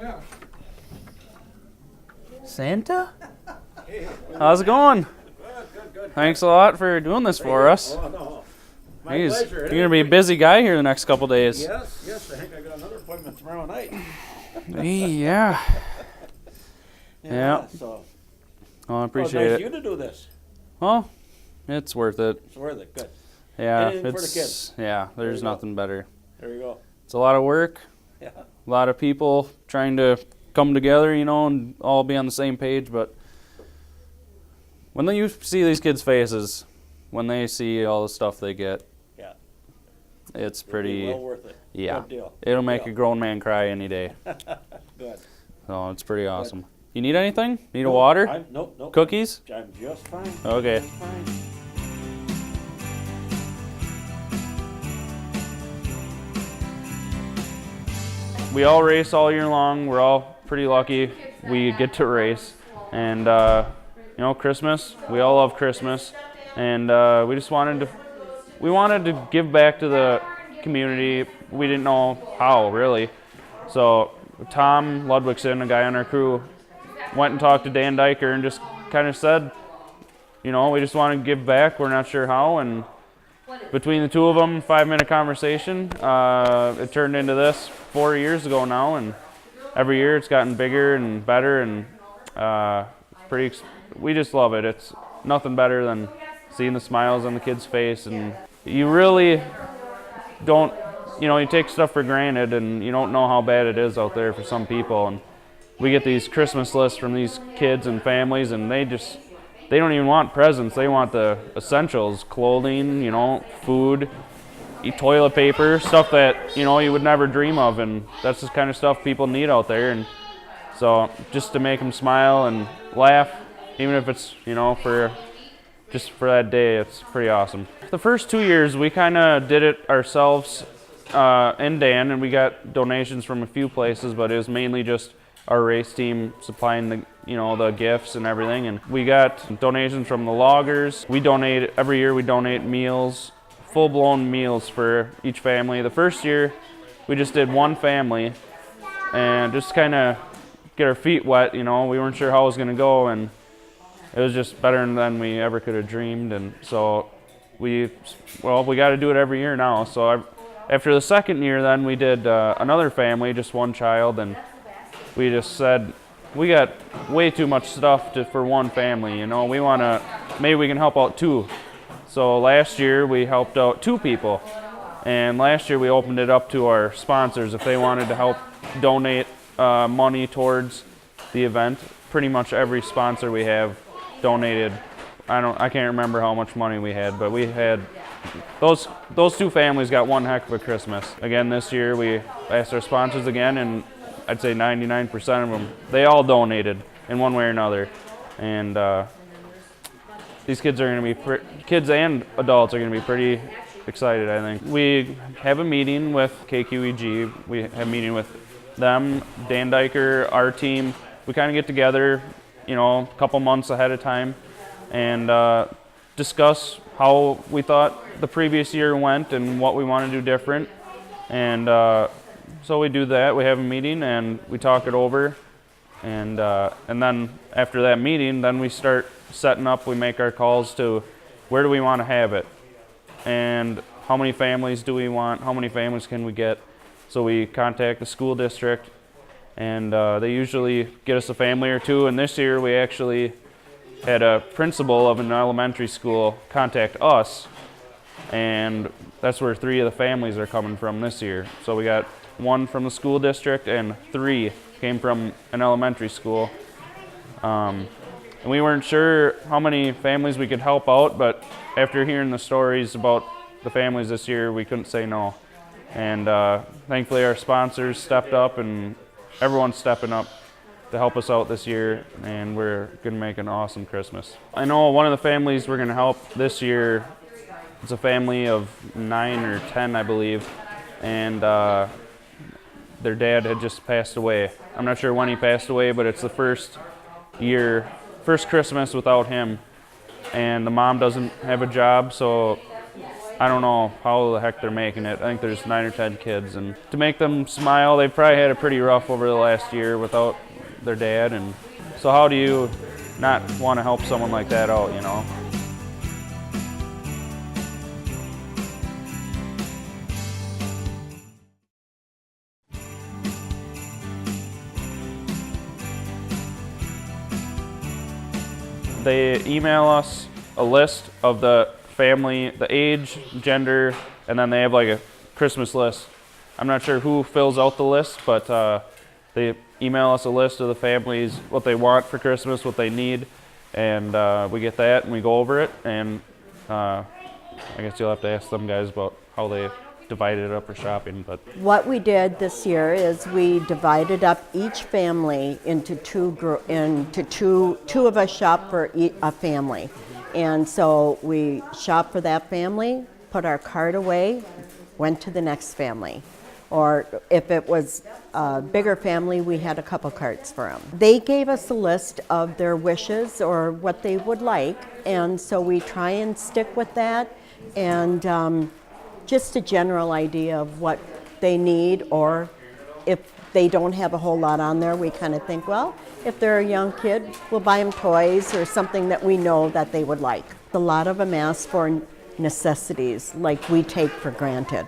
Yeah. Santa? How's it going? Good. Thanks a lot for doing this for us. Oh, no. My Jeez, pleasure. you're going to be a busy guy here the next couple days. Yes, I think I got another appointment tomorrow night. Yeah. Yeah. So, Well, I it's appreciate nice it. you to do this. Well, it's worth it. It's worth it. Good. Yeah, Anything for the kids. Yeah, there's you go. nothing better. There you go. It's a lot of work, Yeah. a lot of people trying to come together, and all be on the same page, but when you see these kids' faces, when they see all the stuff they get, Yeah. it's It'll be pretty, well worth it. yeah, Good deal. it'll make Yeah. a grown man cry any day. Good. So it's pretty awesome. You need anything? Need a water? Nope. Cookies? I'm just fine. Okay. Just fine. We all race all year long. We're all pretty lucky we get to race. And, Christmas, we all love Christmas. And we just wanted to give back to the community. We didn't know how, really. So Tom Ludwigson, a guy on our crew, went and talked to Dan Diker and just kind of said, we just want to give back. We're not sure how. And between the two of them, 5-minute conversation, it turned into this 4 years ago now, and every year it's gotten bigger and better, and we just love it. It's nothing better than seeing the smiles on the kids' face, and you really don't, you take stuff for granted, and you don't know how bad it is out there for some people, and we get these Christmas lists from these kids and families, and they don't even want presents. They want the essentials, clothing, food, toilet paper, stuff that, you would never dream of. And that's the kind of stuff people need out there. And so just to make them smile and laugh, even if it's, just for that day, it's pretty awesome. The first 2 years, we kind of did it ourselves in Dan, and we got donations from a few places, but it was mainly just our race team supplying the gifts and everything. And we got donations from the loggers. Every year we donate meals, full-blown meals for each family. The first year we just did one family and just kind of get our feet wet. We weren't sure how it was going to go, and it was just better than we ever could have dreamed. And so we got to do it every year now. So after the second year, then we did another family, just one child, and we just said, we got way too much stuff for one family, maybe we can help out two. So last year we helped out two people, and last year we opened it up to our sponsors if they wanted to help donate money towards the event. Pretty much every sponsor we have donated. I can't remember how much money we had, but we had those two families got one heck of a Christmas. Again, this year we asked our sponsors again, and I'd say 99% of them, they all donated in one way or another. And these kids kids and adults are going to be pretty excited, I think. We have a meeting with KQEG. We have a meeting with them, Dan Diker, our team. We kind of get together, a couple months ahead of time and discuss how we thought the previous year went and what we want to do different. And so we do that. We have a meeting and we talk it over, and then after that meeting, then we start setting up. We make our calls to where do we want to have it, and how many families do we want? How many families can we get? So we contact the school district, and they usually get us a family or two. And this year we actually had a principal of an elementary school contact us, and that's where 3 of the families are coming from this year. So we got 1 from the school district and 3 came from an elementary school. And we weren't sure how many families we could help out, but after hearing the stories about the families this year, we couldn't say no. And thankfully our sponsors stepped up, and everyone's stepping up to help us out this year, and we're going to make an awesome Christmas. I know one of the families we're going to help this year, it's a family of 9 or 10, I believe, and their dad had just passed away. I'm not sure when he passed away, but it's the first Christmas without him. And the mom doesn't have a job, so I don't know how the heck they're making it. I think there's 9 or 10 kids, and to make them smile, they probably had it pretty rough over the last year without their dad. And so how do you not want to help someone like that out, you know? They email us a list of the family, the age, gender, and then they have like a Christmas list. I'm not sure who fills out the list, but they email us a list of the families, what they want for Christmas, what they need, and we get that and we go over it. And I guess you'll have to ask them guys about how they divided it up for shopping. But what we did this year is we divided up each family into two of us shop for a family. And so we shop for that family, put our cart away, went to the next family. Or if it was a bigger family, we had a couple carts for them. They gave us a list of their wishes or what they would like, and so we try and stick with that, and just a general idea of what they need, or if they don't have a whole lot on there, we kind of think, well, if they're a young kid, we'll buy them toys or something that we know that they would like. A lot of them ask for necessities like we take for granted,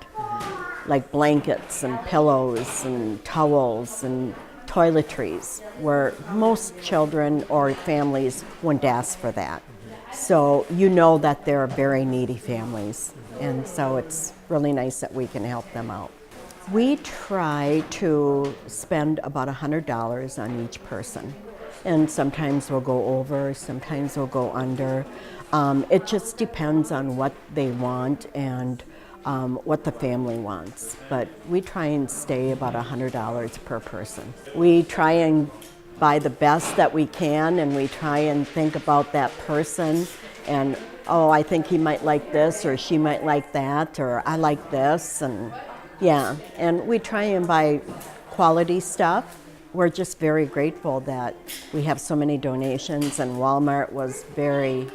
like blankets and pillows and towels and toiletries, where most children or families wouldn't ask for that. So you know that they're very needy families, and so it's really nice that we can help them out. We try to spend about $100 on each person, and sometimes we'll go over, sometimes we'll go under. It just depends on what they want and what the family wants, but we try and stay about $100 per person. We try and buy the best that we can, and we try and think about that person and, oh, I think he might like this, or she might like that, or I like this, and yeah, and we try and buy quality stuff. We're just very grateful that we have so many donations, and Walmart was very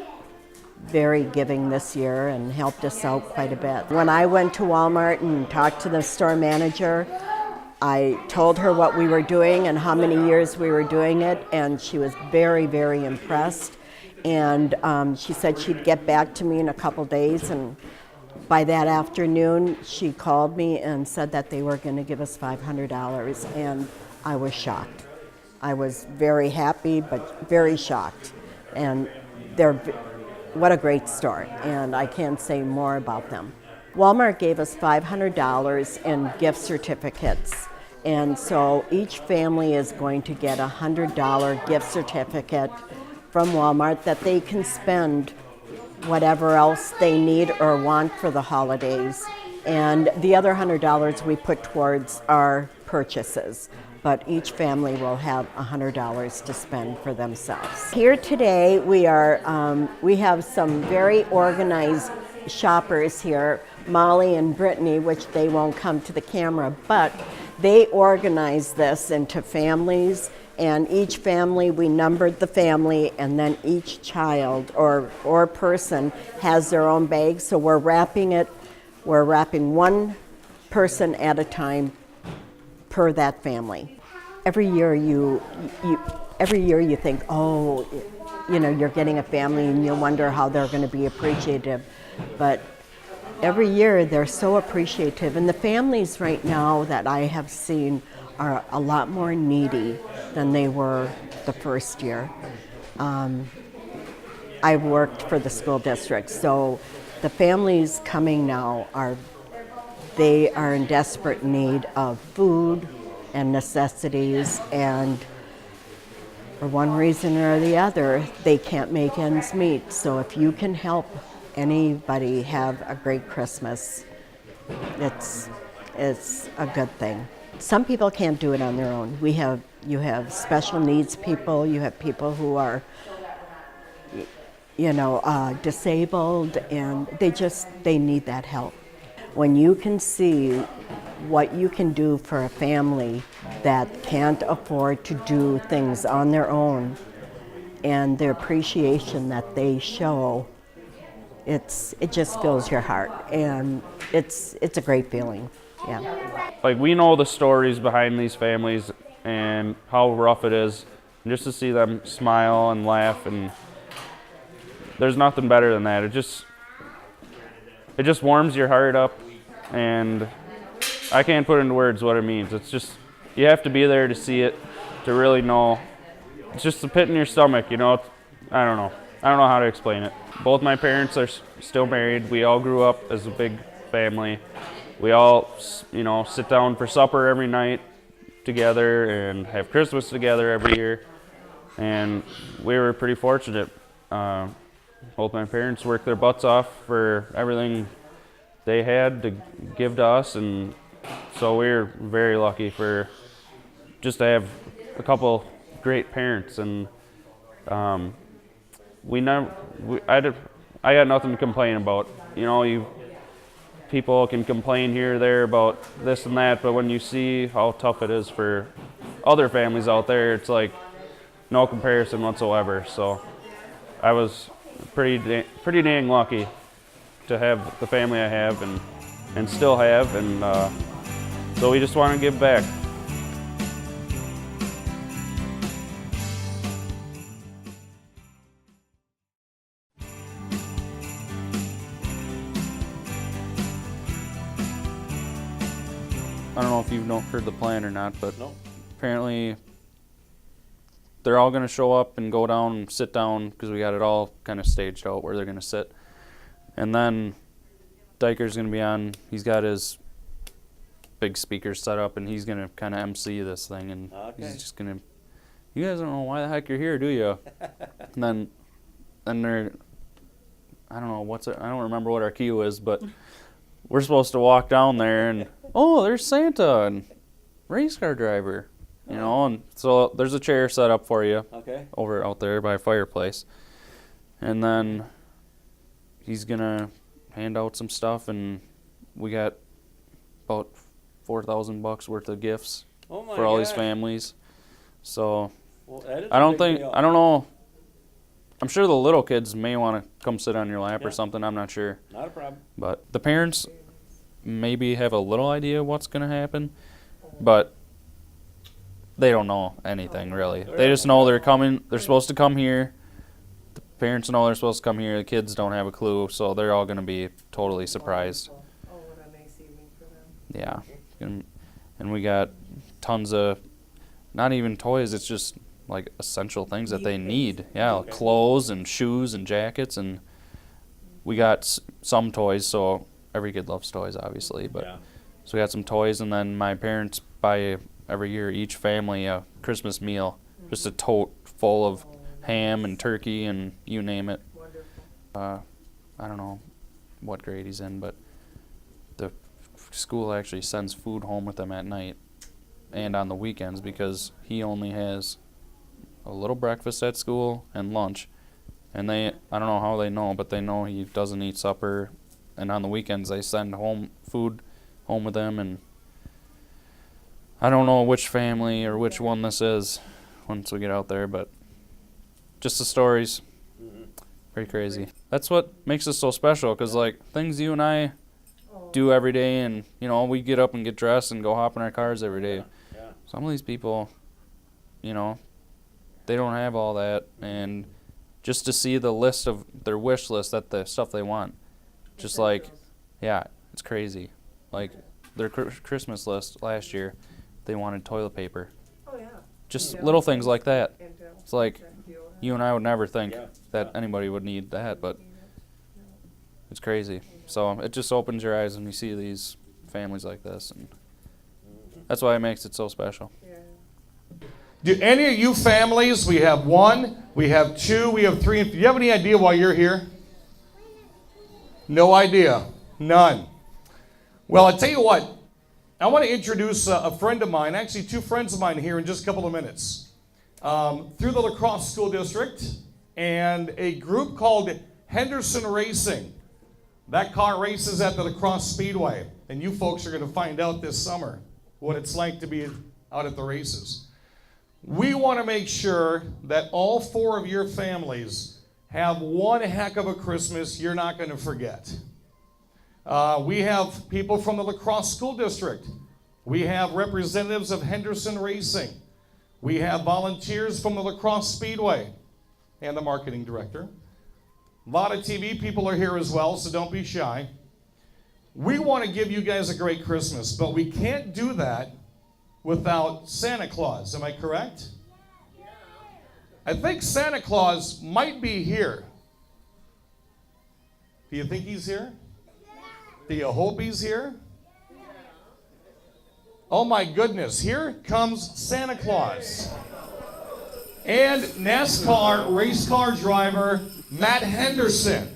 giving this year and helped us out quite a bit. When I went to Walmart and talked to the store manager, I told her what we were doing and how many years we were doing it, and she was very impressed. And she said she'd get back to me in a couple days, and by that afternoon she called me and said that they were going to give us $500, and I was shocked. I was very happy but very shocked, and what a great store, and I can't say more about them. Walmart gave us $500 in gift certificates, and so each family is going to get a $100 gift certificate from Walmart that they can spend whatever else they need or want for the holidays. And the other $100 we put towards our purchases, but each family will have $100 to spend for themselves. Here today we have some very organized shoppers here, Molly and Brittany, which they won't come to the camera, but they organize this into families, and each family, we numbered the family, and then each child or person has their own bag, so we're wrapping one person at a time per that family. Every year you think, oh, you know, you're getting a family and you wonder how they're going to be appreciative, but every year they're so appreciative, and the families right now that I have seen are a lot more needy than they were the first year. I've worked for the school district, so the families coming now are in desperate need of food and necessities, and for one reason or the other, they can't make ends meet. So if you can help anybody have a great Christmas, it's a good thing. Some people can't do it on their own. You have special needs people, you have people who are, disabled, and they need that help. When you can see what you can do for a family that can't afford to do things on their own, and the appreciation that they show, it just fills your heart, and it's a great feeling. Yeah. Like, we know the stories behind these families and how rough it is, and just to see them smile and laugh, and there's nothing better than that. It just warms your heart up, and I can't put into words what it means. It's just, you have to be there to see it, to really know. It's just a pit in your stomach, you know. I don't know how to explain it. Both my parents are still married. We all grew up as a big family. We all, you know, sit down for supper every night together and have Christmas together every year. And we were pretty fortunate. Both my parents worked their butts off for everything they had to give to us, and so we were very lucky for just to have a couple great parents. And I got nothing to complain about. You know, people can complain here or there about this and that, but when you see how tough it is for other families out there, it's like no comparison whatsoever. So I was pretty dang lucky to have the family I have and still have, and so we just want to give back. I don't know if you've heard the plan or not, but No. apparently they're all going to show up and go down and sit down, because we got it all kind of staged out where they're going to sit. And then Diker's going to be on. He's got his big speakers set up, and he's going to kind of MC this thing. And Okay. he's just going to, you guys don't know why the heck you're here, do you? And then they're, I don't know, I don't remember what our cue is, but we're supposed to walk down there and, oh, there's Santa and race car driver, you know, and so there's a chair set up for you Okay. over out there by a fireplace. And then he's gonna hand out some stuff, and we got about $4,000 worth of gifts Oh my for all these God. families. So Well, that is I a don't big deal. know. I'm sure the little kids may want to come sit on your lap Yeah. or something. I'm not sure. Not a problem. But the parents maybe have a little idea what's going to happen, but they don't know anything really. They just know they're coming. They're supposed to come here. The parents know they're supposed to come here. The kids don't have a clue, so they're all going to be totally surprised. Oh, what a nice evening for them. Yeah. And we got tons of, not even toys, it's just like essential things that they need. Yeah, Okay. clothes and shoes and jackets, and we got some toys, so every kid loves toys, obviously, but Yeah. so we got some toys, and then my parents buy every year each family a Christmas meal, just a tote full of ham and turkey and you name it. Wonderful. I don't know what grade he's in, but the school actually sends food home with them at night and on the weekends, because he only has a little breakfast at school and lunch, and I don't know how they know, but they know he doesn't eat supper, and on the weekends they send home food home with them. And I don't know which family or which one this is once we get out there, but just the stories, pretty crazy. That's what makes us so special, because like things you and I do every day, and you know, we get up and get dressed and go hop in our cars every day. Yeah. Some of these people, you know, they don't have all that, and just to see the list of their wish list, that the stuff they want, just like, yeah, it's crazy. Like their Christmas list last year, they wanted toilet paper. Oh, yeah. Just Yeah. little things like that. And, It's like you and I would never think Yeah. that anybody would need that, but it's crazy. So it just opens your eyes when you see these families like this, and that's why it makes it so special. Do any of you families, we have one, we have two, we have three, do you have any idea why you're here? No idea. None. Well, I'll tell you what, I want to introduce a friend of mine, actually two friends of mine here in just a couple of minutes. Through the La Crosse School District and a group called Henderson Racing. That car races at the La Crosse Speedway, and you folks are going to find out this summer what it's like to be out at the races. We want to make sure that all four of your families have one heck of a Christmas you're not going to forget. We have people from the La Crosse School District. We have representatives of Henderson Racing. We have volunteers from the La Crosse Speedway and the marketing director. A lot of TV people are here as well, so don't be shy. We want to give you guys a great Christmas, but we can't do that without Santa Claus. Am I correct? I think Santa Claus might be here. Do you think he's here? Do you hope he's here? Oh my goodness, here comes Santa Claus. And NASCAR race car driver Matt Henderson.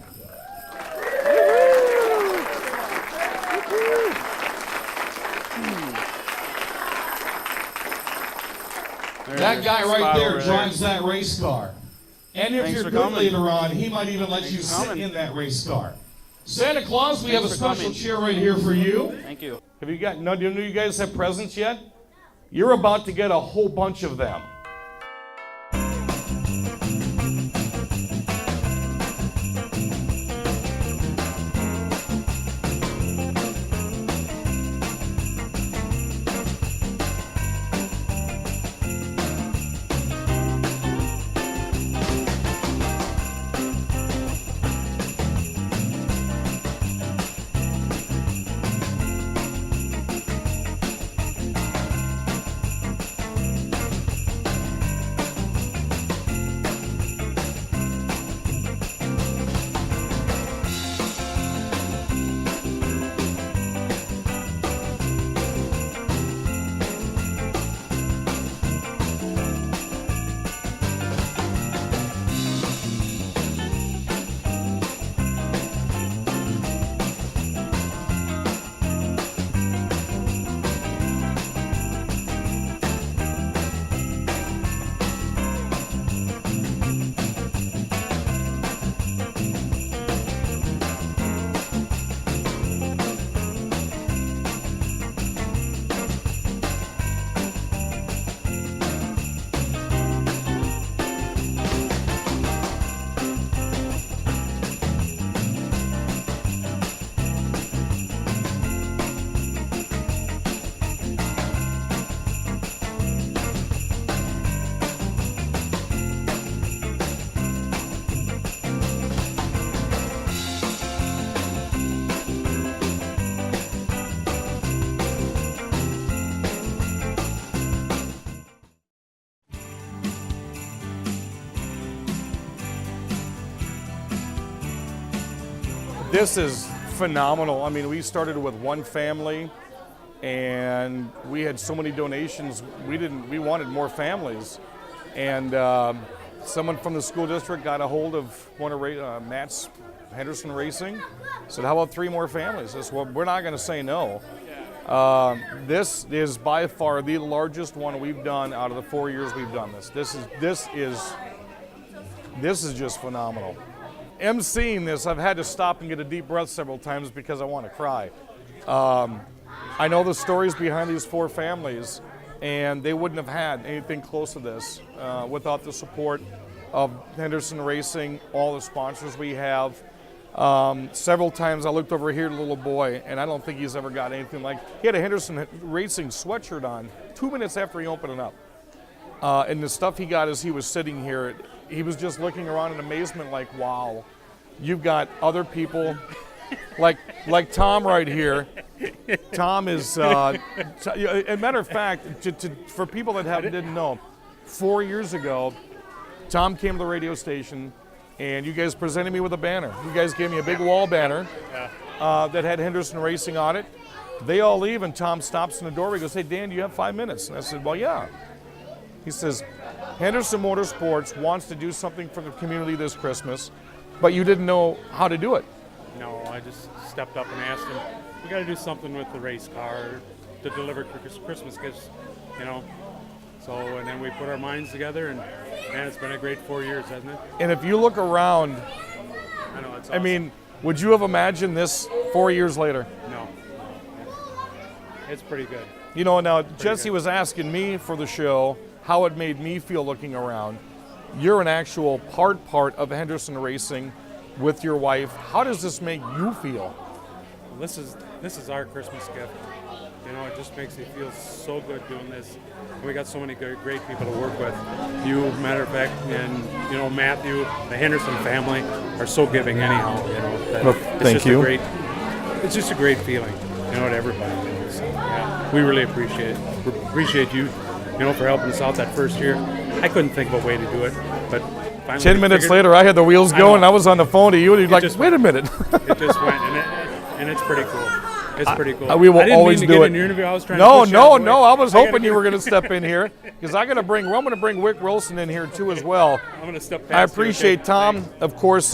That guy right there drives that race car. And if you're good later on, he might even let you sit in that race car. Santa Claus, we have a special chair right here for you. Thank you. Have you got, no, do you guys have presents yet? You're about to get a whole bunch of them. This is phenomenal. I mean, we started with one family and we had so many donations. We wanted more families. And someone from the school district got a hold of one of Matt's Henderson Racing. Said, how about 3 more families? I said, well, we're not going to say no. This is by far the largest one we've done out of the 4 years we've done this. This is just phenomenal. emceeing this, I've had to stop and get a deep breath several times because I want to cry. I know the stories behind these 4 families, and they wouldn't have had anything close to this without the support of Henderson Racing, all the sponsors we have. Several times I looked over here at a little boy, and I don't think he's ever got anything like. He had a Henderson Racing sweatshirt on 2 minutes after he opened it up. And the stuff he got as he was sitting here, he was just looking around in amazement like, wow, you've got other people like Tom right here. Tom is, a matter of fact, for people that didn't know, 4 years ago, Tom came to the radio station and you guys presented me with a banner. You guys gave me a big wall banner that had Henderson Racing on it. They all leave and Tom stops in the doorway and goes, hey, Dan, do you have 5 minutes? And I said, well, yeah. He says, Henderson Motorsports wants to do something for the community this Christmas, but you didn't know how to do it. No, I just stepped up and asked him, we got to do something with the race car to deliver Christmas gifts, you know. So, and then we put our minds together, and man, it's been a great 4 years, hasn't it? And if you look around, I know, it's awesome. I mean, would you have imagined this 4 years later? No. It's pretty good. You know, now Jesse was asking me for the show how it made me feel looking around. you're an actual part of Henderson Racing with your wife. How does this make you feel? This is our Christmas gift. You know, it just makes me feel so good doing this. We got so many great people to work with. You, matter of fact, and you know Matthew, the Henderson family are so giving anyhow. You know, that Well, it's thank just you. It's just a great feeling. You know, to everybody. So, yeah, we really appreciate it. We appreciate you. You know, for helping us out that first year. I couldn't think of a way to do it, but finally 10 we minutes figured- later, I had the wheels I going. know. I was on the phone to you, and you're like, just wait a minute. It just went, and it's pretty cool. It's pretty cool. We will I didn't always mean to do get it. in your interview. I was trying to No, push you no, out the no. way. I was gotta hoping you get- were going to step in here because I'm going to bring Wick Wilson in here too as well. I'm going to step past I you, appreciate okay? Tom. Of course,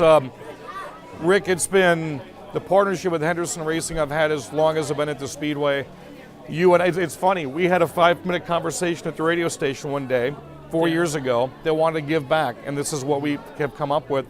Rick, it's been the partnership with Henderson Racing I've had as long as I've been at the Speedway. You and it's funny, we had a 5-minute conversation at the radio station one day, 4 years ago, that wanted to give back, and this is what we have come up with.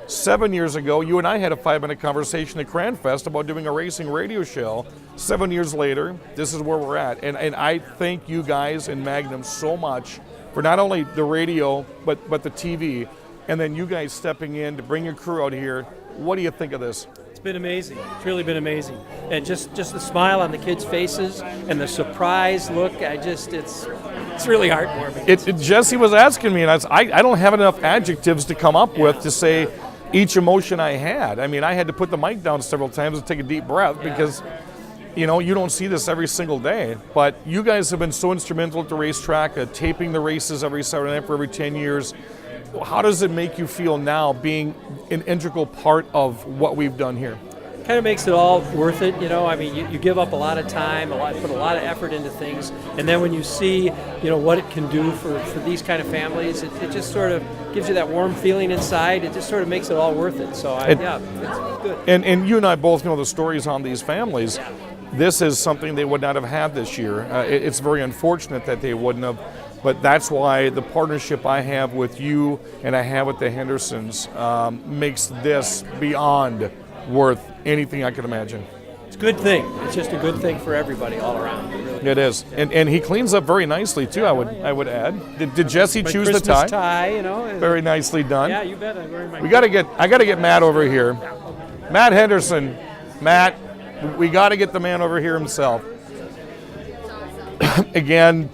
7 years ago, you and I had a 5-minute conversation at Cranfest about doing a racing radio show. 7 years later, this is where we're at. And I thank you guys and Magnum so much for not only the radio, but the TV, and then you guys stepping in to bring your crew out here. What do you think of this? It's been amazing. It's really been amazing. And just the smile on the kids' faces and the surprise look, it's really heartwarming. Jesse was asking me, and I don't have enough adjectives to come up with to say each emotion I had. I mean, I had to put the mic down several times and take a deep breath because, you know, you don't see this every single day. But you guys have been so instrumental at the racetrack, taping the races every Saturday night for every 10 years. How does it make you feel now being an integral part of what we've done here? Kind of makes it all worth it, you know. I mean, you give up a lot of time, put a lot of effort into things, and then when you see, you know, what it can do for these kind of families, it just sort of gives you that warm feeling inside. It just sort of makes it all worth it. So, yeah, it's good. And you and I both know the stories on these families. This is something they would not have had this year. It's very unfortunate that they wouldn't have, but that's why the partnership I have with you and I have with the Hendersons makes this beyond worth anything I could imagine. It's a good thing. It's just a good thing for everybody all around. It really It is, and he cleans up very nicely too. I would add. Did Jesse My choose the Christmas tie? tie, you know. and- Very nicely done. Yeah, you bet. I'm wearing my. I gotta get Matt over here. Matt Henderson. Matt, we gotta get the man over here himself. Again,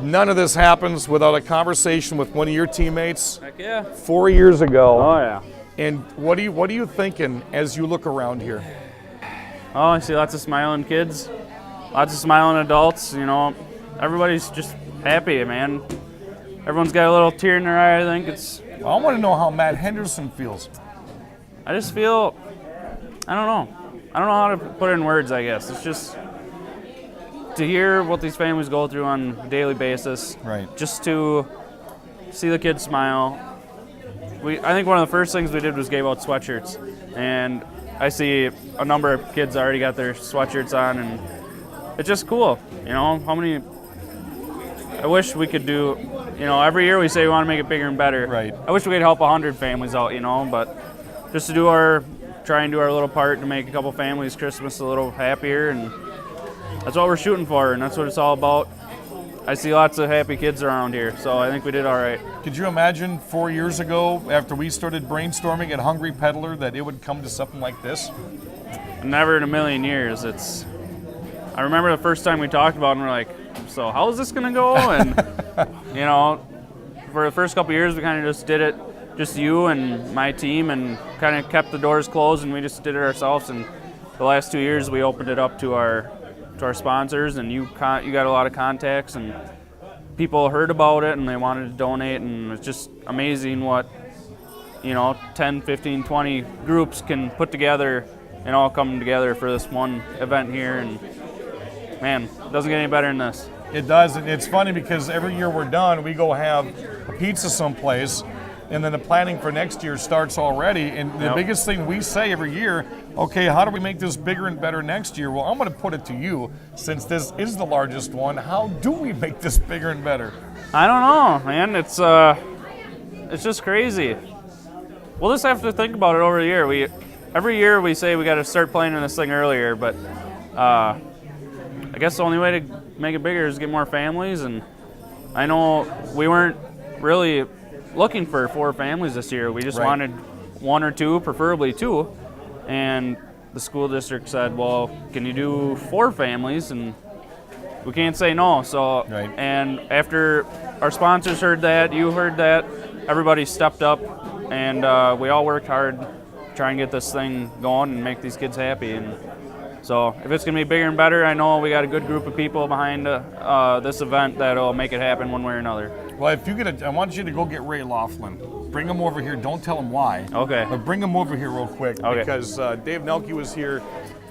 none of this happens without a conversation with one of your teammates Heck yeah. 4 years ago. Oh yeah. And what are you thinking as you look around here? Oh, I see lots of smiling kids, lots of smiling adults. You know, everybody's just happy, man. Everyone's got a little tear in their eye. I think it's. I want to know how Matt Henderson feels. I just feel. I don't know. I don't know how to put it in words. I guess it's just to hear what these families go through on a daily basis. Right. Just to see the kids smile. I think one of the first things we did was gave out sweatshirts, and I see a number of kids already got their sweatshirts on, and it's just cool. You know, how many? I wish we could do. You know, every year we say we want to make it bigger and better. Right. I wish we could help 100 families out. You know, but just to try and do our little part to make a couple families' Christmas a little happier, and that's what we're shooting for, and that's what it's all about. I see lots of happy kids around here, so I think we did all right. Could you imagine 4 years ago, after we started brainstorming at Hungry Peddler, that it would come to something like this? Never in a million years. I remember the first time we talked about it, and we're like, so how is this going to go? And, you know, for the first couple of years, we kind of just did it, just you and my team, and kind of kept the doors closed, and we just did it ourselves. And the last 2 years, we opened it up to our sponsors, and you got a lot of contacts, and people heard about it, and they wanted to donate, and it's just amazing what, 10, 15, 20 groups can put together and all come together for this one event here, and man, it doesn't get any better than this. It does, and it's funny because every year we're done, we go have a pizza someplace, and then the planning for next year starts already. And the Yep. biggest thing we say every year, okay, how do we make this bigger and better next year? Well, I'm going to put it to you, since this is the largest one. How do we make this bigger and better? I don't know, man. It's just crazy. We'll just have to think about it over the year. Every year we say we got to start planning this thing earlier, but I guess the only way to make it bigger is get more families. And I know we weren't really looking for 4 families this year. We just Right. wanted 1 or 2, preferably 2. And the school district said, well, can you do 4 families? And we can't say no. So, Right. and after our sponsors heard that, you heard that, everybody stepped up, and we all worked hard to try and get this thing going and make these kids happy. And so if it's going to be bigger and better, I know we got a good group of people behind this event that'll make it happen one way or another. Well, if you I want you to go get Ray Laughlin. Bring him over here. Don't tell him why. Okay. But bring him over here real quick Okay. because Dave Nelke was here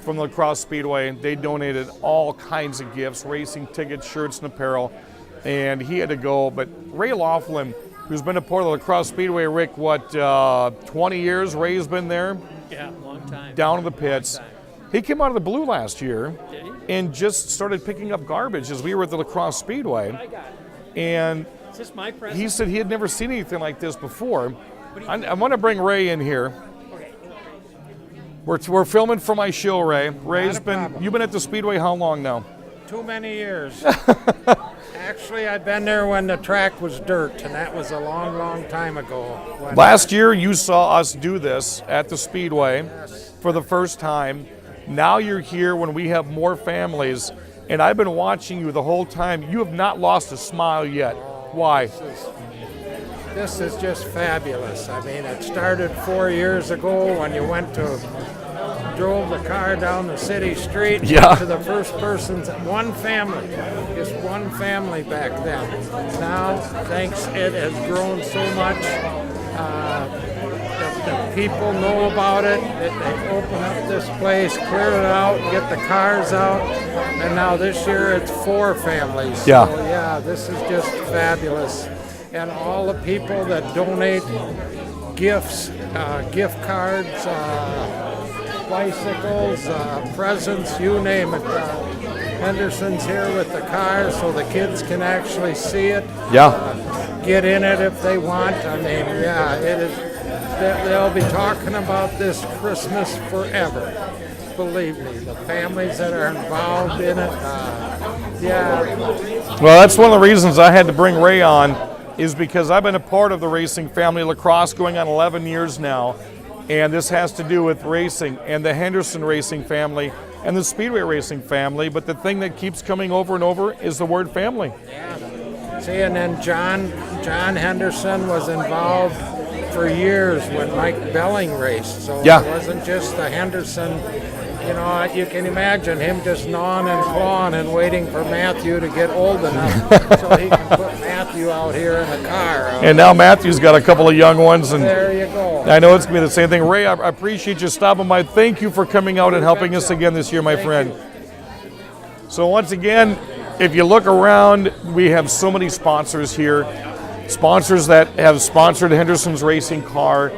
from the Lacrosse Speedway. They donated all kinds of gifts, racing tickets, shirts, and apparel, and he had to go. But Ray Laughlin, who's been a part of the Lacrosse Speedway, Rick, 20 years Ray's been there? Yeah, long time. Down in the pits. He came out of the blue last year Did he? and just started picking up garbage as we were at the Lacrosse Speedway. I got it. And Is this my present? he said he had never seen anything like this before. I want to bring Ray in here. We're filming for my show, Ray. Ray's you've been at the Speedway how long now? Too many years. Actually, I'd been there when the track was dirt, and that was a long, long time ago. When Last year you saw us do this at the Speedway for the first time. Now you're here when we have more families, and I've been watching you the whole time. You have not lost a smile yet. Why? This is just fabulous. I mean, it started 4 years ago when you drove the car down the city street Yeah. to the first person's, one family, just one family back then. Now, thanks, it has grown so much. The people know about it. They open up this place, clear it out, get the cars out, and now this year it's 4 families. Yeah. So, yeah, this is just fabulous. And all the people that donate gifts, gift cards, bicycles, presents, you name it. Henderson's here with the car so the kids can actually see it. Yeah. Get in it if they want. I mean, yeah, it is. They'll be talking about this Christmas forever. Believe me, the families that are involved in it. Yeah. Well, that's one of the reasons I had to bring Ray on, is because I've been a part of the racing family, lacrosse going on 11 years now, and this has to do with racing and the Henderson racing family and the Speedway racing family, but the thing that keeps coming over and over is the word family. See, and then John Henderson was involved for years when Mike Belling raced, so Yeah. it wasn't just the Henderson. You know, you can imagine him just gnawing and clawing and waiting for Matthew to get old enough so he can put Matthew out here in the car. And now Matthew's got a couple of young ones, and There you go. I know it's going to be the same thing. Ray, I appreciate you stopping by. Thank you for coming out and helping us again this year, my friend. So once again, if you look around, we have so many sponsors here. Sponsors that have sponsored Henderson's racing car.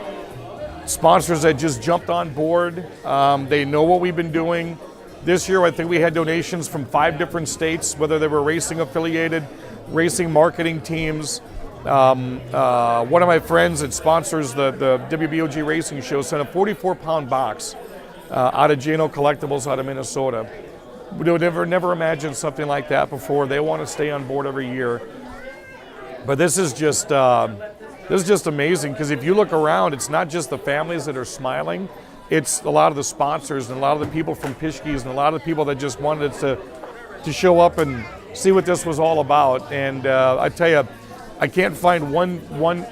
Sponsors that just jumped on board. They know what we've been doing. This year, I think we had donations from 5 different states, whether they were racing affiliated, racing marketing teams. One of my friends that sponsors the WBOG Racing Show sent a 44-pound box out of Jano Collectibles out of Minnesota. We would never imagined something like that before. They want to stay on board every year. But this is just amazing, because if you look around, it's not just the families that are smiling. It's a lot of the sponsors and a lot of the people from Pischke's and a lot of the people that just wanted to show up and see what this was all about. And I tell you, I can't find one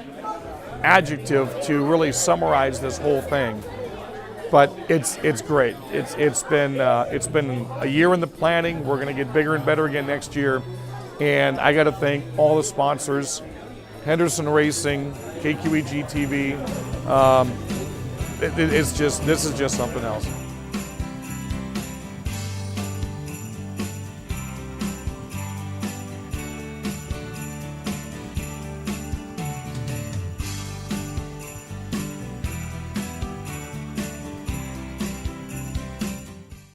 adjective to really summarize this whole thing. But it's great. It's been a year in the planning. We're going to get bigger and better again next year. And I got to thank all the sponsors, Henderson Racing, KQEG TV. This is just something else.